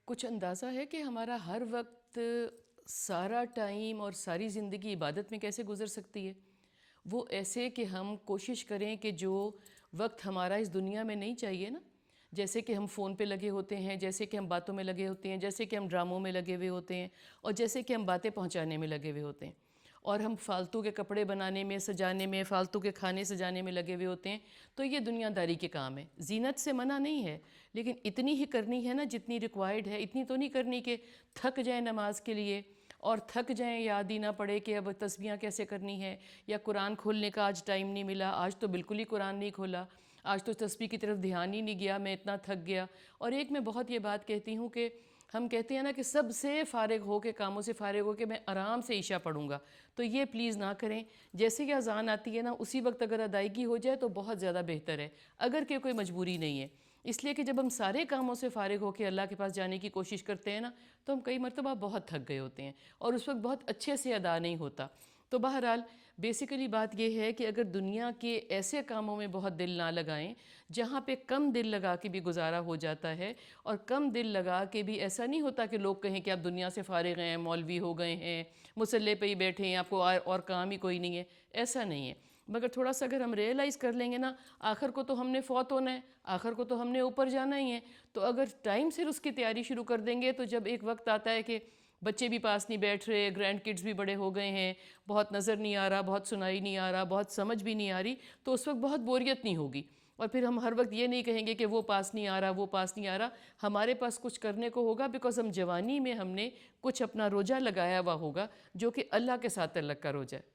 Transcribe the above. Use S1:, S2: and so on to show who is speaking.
S1: کچھ اندازہ ہے کہ ہمارا ہر وقت سارا ٹائم اور ساری زندگی عبادت میں کیسے گزر سکتی ہے؟ وہ ایسے کہ ہم کوشش کریں کہ جو وقت ہمارا اس دنیا میں نہیں چاہیے نا، جیسے کہ ہم فون پہ لگے ہوتے ہیں، جیسے کہ ہم باتوں میں لگے ہوتے ہیں، جیسے کہ ہم ڈراموں میں لگے ہوئے ہوتے ہیں، اور جیسے کہ ہم باتیں پہنچانے میں لگے ہوئے ہوتے ہیں، اور ہم فالتو کے کپڑے بنانے میں، سجانے میں، فالتو کے کھانے سجانے میں لگے ہوئے ہوتے ہیں، تو یہ دنیا داری کے کام ہے۔ زینت سے منع نہیں ہے، لیکن اتنی ہی کرنی ہے نا جتنی ریکوائرڈ ہے۔ اتنی تو نہیں کرنی کہ تھک جائیں نماز کے لیے، اور تھک جائیں یاد ہی نہ پڑے کہ اب تسبیحاں کیسے کرنی ہے، یا قرآن کھولنے کا آج ٹائم نہیں ملا، آج تو بالکل ہی قرآن نہیں کھولا، آج تو تسبیح کی طرف دھیان ہی نہیں گیا، میں اتنا تھک گیا۔ اور ایک میں بہت یہ بات کہتی ہوں کہ ہم کہتے ہیں نا کہ سب سے فارغ ہو کے، کاموں سے فارغ ہو کے میں آرام سے عشاء پڑھوں گا، تو یہ پلیز نہ کریں۔ جیسے کہ اذان آتی ہے نا، اسی وقت اگر ادائیگی ہو جائے تو بہت زیادہ بہتر ہے، اگر کہ کوئی مجبوری نہیں ہے۔ اس لیے کہ جب ہم سارے کاموں سے فارغ ہو کے اللہ کے پاس جانے کی کوشش کرتے ہیں نا، تو ہم کئی مرتبہ بہت تھک گئے ہوتے ہیں، اور اس وقت بہت اچھے سے ادا نہیں ہوتا۔ تو بہرحال بیسیکلی بات یہ ہے کہ اگر دنیا کے ایسے کاموں میں بہت دل نہ لگائیں جہاں پہ کم دل لگا کے بھی گزارا ہو جاتا ہے، اور کم دل لگا کے بھی ایسا نہیں ہوتا کہ لوگ کہیں کہ آپ دنیا سے فارغ ہیں، مولوی ہو گئے ہیں، مصلے پہ ہی بیٹھے ہیں، آپ کو اور کام ہی کوئی نہیں ہے، ایسا نہیں ہے۔ مگر تھوڑا سا اگر ہم ریئلائز کر لیں گے نا، آخر کو تو ہم نے فوت ہونا ہے، آخر کو تو ہم نے اوپر جانا ہی ہے، تو اگر ٹائم سے اس کی تیاری شروع کر دیں گے تو جب ایک وقت آتا ہے کہ بچے بھی پاس نہیں بیٹھ رہے، گرینڈ کڈز بھی بڑے ہو گئے ہیں، بہت نظر نہیں آ رہا، بہت سنائی نہیں آ رہا، بہت سمجھ بھی نہیں آ رہی، تو اس وقت بہت بوریت نہیں ہوگی۔ اور پھر ہم ہر وقت یہ نہیں کہیں گے کہ وہ پاس نہیں آ رہا، وہ پاس نہیں آ رہا، ہمارے پاس کچھ کرنے کو ہوگا، بیکاز ہم جوانی میں ہم نے کچھ اپنا روجہ لگایا ہوا ہوگا جو کہ اللہ کے ساتھ تعلق کا روجہ ہے۔